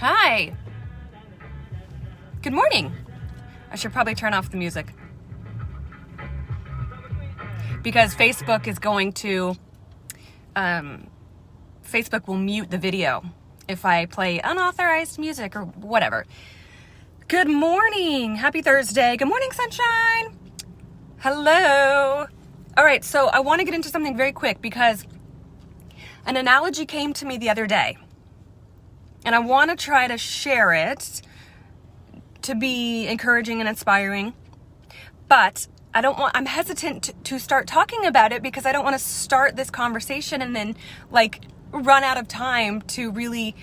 Hi. Good morning. I should probably turn off the music because Facebook is going to, Facebook will mute the video if I play unauthorized music or whatever. Good morning. Happy Thursday. Good morning, sunshine. Hello. All right, so I want to get into something very quick because an analogy came to me the other day, and I want to try to share it to be encouraging and inspiring, but I'm hesitant to start talking about it because I don't want to start this conversation and then run out of time to really,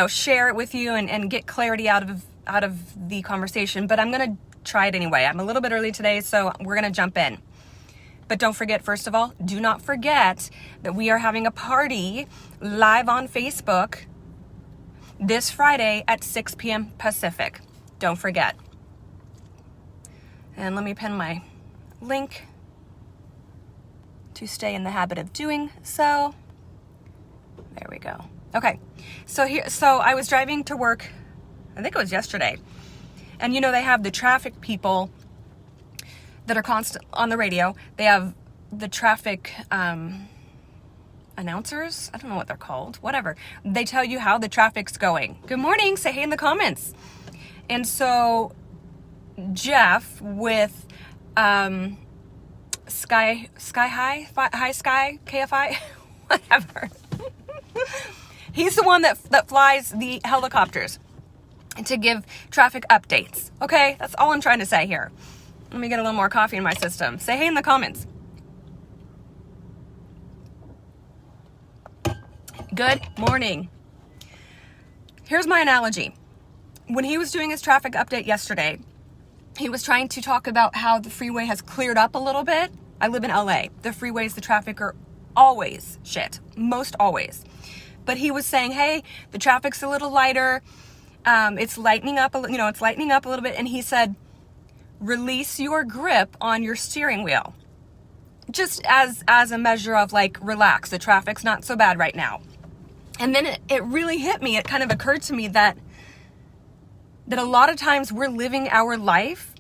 share it with you and get clarity out of the conversation. But I'm going to try it anyway. I'm a little bit early today, so we're going to jump in. But don't forget, first of all, do not forget that we are having a party live on Facebook this Friday at 6 p.m. Pacific. Don't forget. And let me pin my link to stay in the habit of doing so. There we go. Okay. So I was driving to work, I think it was yesterday. And they have the traffic people that are constant on the radio. They have the traffic announcers. I don't know what they're called. Whatever. They tell you how the traffic's going. Good morning. Say hey in the comments. And so Jeff with High Sky KFI, whatever. He's the one that flies the helicopters to give traffic updates. Okay, that's all I'm trying to say here. Let me get a little more coffee in my system. Say hey in the comments. Good morning. Here's my analogy. When he was doing his traffic update yesterday, he was trying to talk about how the freeway has cleared up a little bit. I live in LA. The freeways, the traffic are always shit. Most always. But he was saying, hey, the traffic's a little lighter. It's lightening up, it's lightening up a little bit. And he said, release your grip on your steering wheel. Just as a measure of relax. The traffic's not so bad right now. And then it really hit me. It kind of occurred to me that a lot of times we're living our life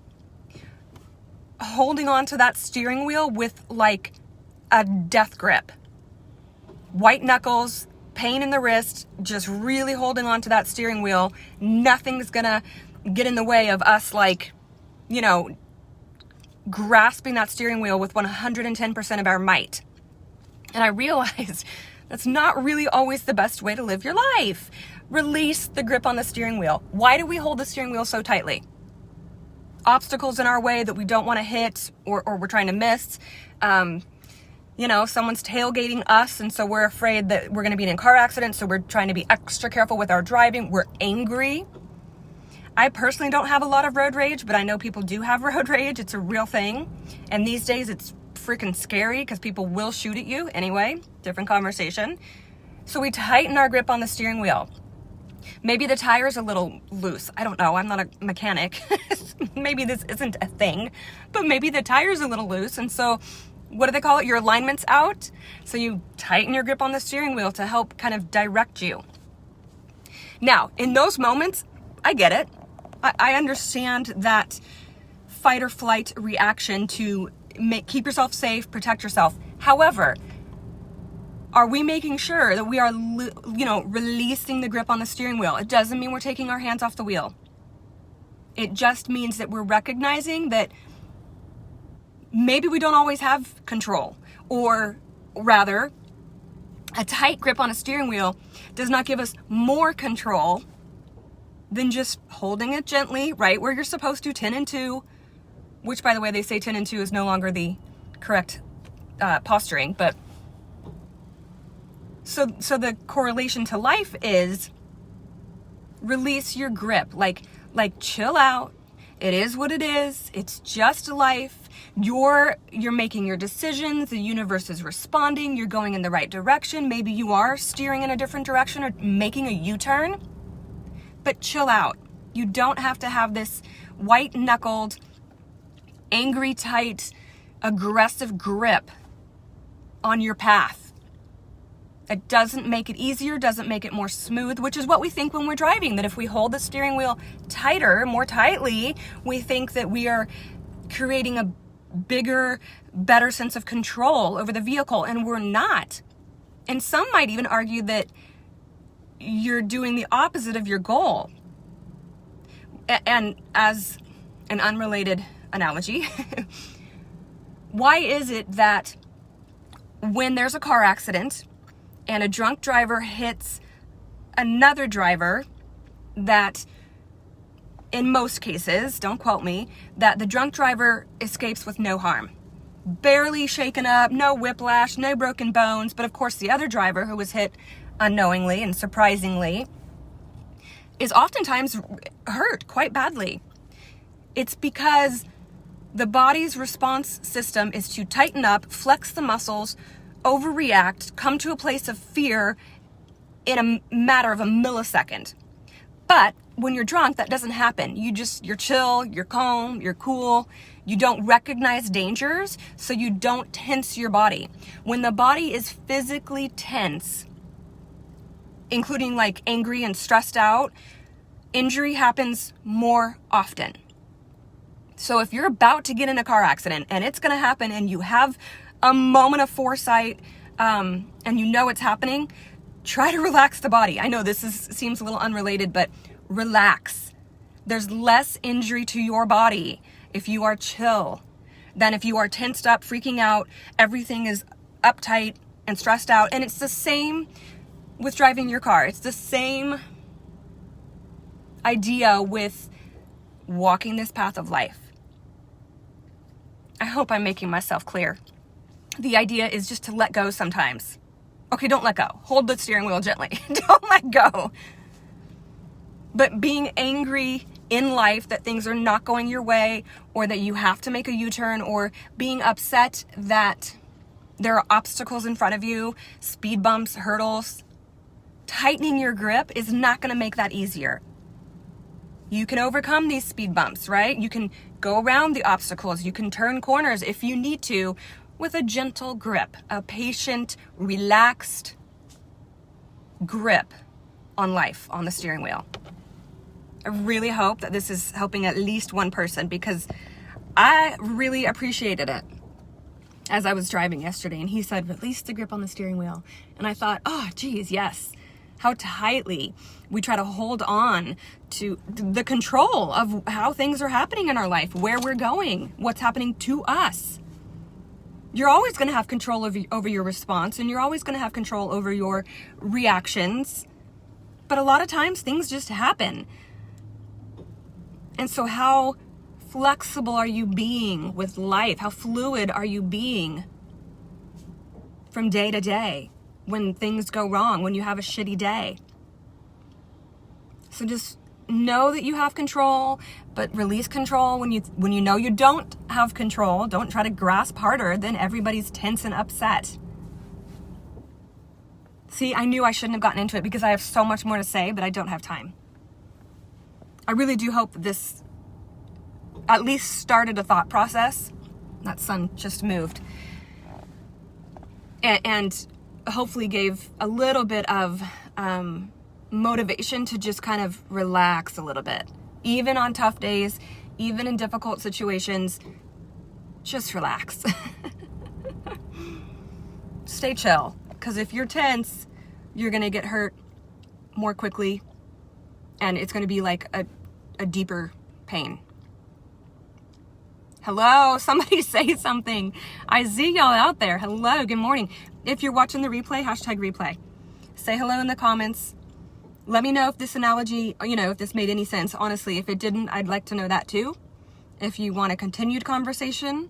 holding on to that steering wheel with a death grip. White knuckles, pain in the wrist, just really holding on to that steering wheel. Nothing's gonna get in the way of us grasping that steering wheel with 110% of our might. And I realized that's not really always the best way to live your life. Release the grip on the steering wheel. Why do we hold the steering wheel so tightly? Obstacles in our way that we don't want to hit or we're trying to miss. Someone's tailgating us, and so we're afraid that we're going to be in a car accident, so we're trying to be extra careful with our driving. We're angry. I personally don't have a lot of road rage, but I know people do have road rage. It's a real thing. And these days it's freaking scary because people will shoot at you. Anyway, different conversation. So we tighten our grip on the steering wheel. Maybe the tire's a little loose. I don't know. I'm not a mechanic. Maybe this isn't a thing, but maybe the tire's a little loose. And so what do they call it? Your alignment's out. So you tighten your grip on the steering wheel to help kind of direct you. Now, in those moments, I get it. I understand that fight or flight reaction to keep yourself safe, protect yourself. However, are we making sure that we are, releasing the grip on the steering wheel? It doesn't mean we're taking our hands off the wheel. It just means that we're recognizing that maybe we don't always have control, or rather, a tight grip on a steering wheel does not give us more control than just holding it gently right where you're supposed to, 10 and 2, which, by the way, they say 10 and 2 is no longer the correct posturing, but so the correlation to life is release your grip, chill out. It is what it is. It's just life. You're making your decisions. The universe is responding. You're going in the right direction. Maybe you are steering in a different direction or making a U-turn, but chill out. You don't have to have this white-knuckled, angry, tight, aggressive grip on your path. It doesn't make it easier, doesn't make it more smooth, which is what we think when we're driving, that if we hold the steering wheel tighter, more tightly, we think that we are creating a bigger, better sense of control over the vehicle, and we're not. And some might even argue that you're doing the opposite of your goal. And as an unrelated analogy, why is it that when there's a car accident and a drunk driver hits another driver, that in most cases, don't quote me, that the drunk driver escapes with no harm? Barely shaken up, no whiplash, no broken bones, but of course the other driver who was hit unknowingly and surprisingly is oftentimes hurt quite badly. It's because the body's response system is to tighten up, flex the muscles, overreact, come to a place of fear in a matter of a millisecond. But when you're drunk, that doesn't happen. You're chill, you're calm, you're cool. You don't recognize dangers, so you don't tense your body. When the body is physically tense, including like angry and stressed out, injury happens more often. So if you're about to get in a car accident and it's going to happen and you have a moment of foresight and you know it's happening, try to relax the body. I know seems a little unrelated, but relax. There's less injury to your body if you are chill than if you are tensed up, freaking out, everything is uptight and stressed out. And it's the same with driving your car. It's the same idea with walking this path of life. I hope I'm making myself clear. The idea is just to let go sometimes. Okay, don't let go. Hold the steering wheel gently. Don't let go. But being angry in life that things are not going your way, or that you have to make a U-turn, or being upset that there are obstacles in front of you, speed bumps, hurdles, tightening your grip is not going to make that easier. You can overcome these speed bumps, right? You can go around the obstacles. You can turn corners if you need to with a gentle grip, a patient, relaxed grip on life, on the steering wheel. I really hope that this is helping at least one person, because I really appreciated it as I was driving yesterday. And he said, release the grip on the steering wheel. And I thought, oh, geez, yes. How tightly we try to hold on to the control of how things are happening in our life, where we're going, what's happening to us. You're always going to have control over your response, and you're always going to have control over your reactions. But a lot of times things just happen. And so how flexible are you being with life? How fluid are you being from day to day when things go wrong, when you have a shitty day? So just know that you have control, but release control when you know you don't have control. Don't try to grasp harder than everybody's tense and upset. See, I knew I shouldn't have gotten into it because I have so much more to say, but I don't have time. I really do hope this at least started a thought process. That sun just moved. And hopefully gave a little bit of motivation to just kind of relax a little bit. Even on tough days, even in difficult situations, just relax. Stay chill. Because if you're tense, you're going to get hurt more quickly. And it's going to be like a deeper pain. Hello, somebody say something. I see y'all out there. Hello, good morning. If you're watching the replay, #replay. Say hello in the comments. Let me know if this analogy, if this made any sense. Honestly, if it didn't, I'd like to know that too. If you want a continued conversation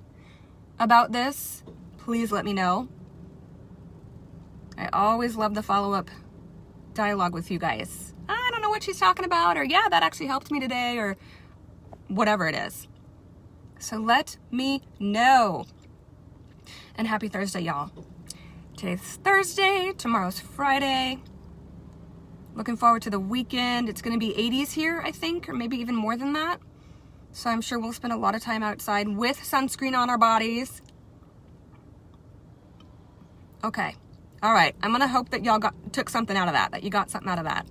about this, please let me know. I always love the follow-up dialogue with you guys. I don't know what she's talking about, or yeah, that actually helped me today, or whatever it is. So let me know. And happy Thursday, y'all. Today's Thursday, tomorrow's Friday. Looking forward to the weekend. It's going to be 80s here, I think, or maybe even more than that. So I'm sure we'll spend a lot of time outside with sunscreen on our bodies. Okay. All right, I'm gonna hope that y'all took something out of that you got something out of that.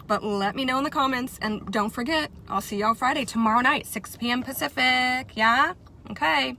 But let me know in the comments, and don't forget, I'll see y'all Friday, tomorrow night, 6 p.m. Pacific, yeah? Okay.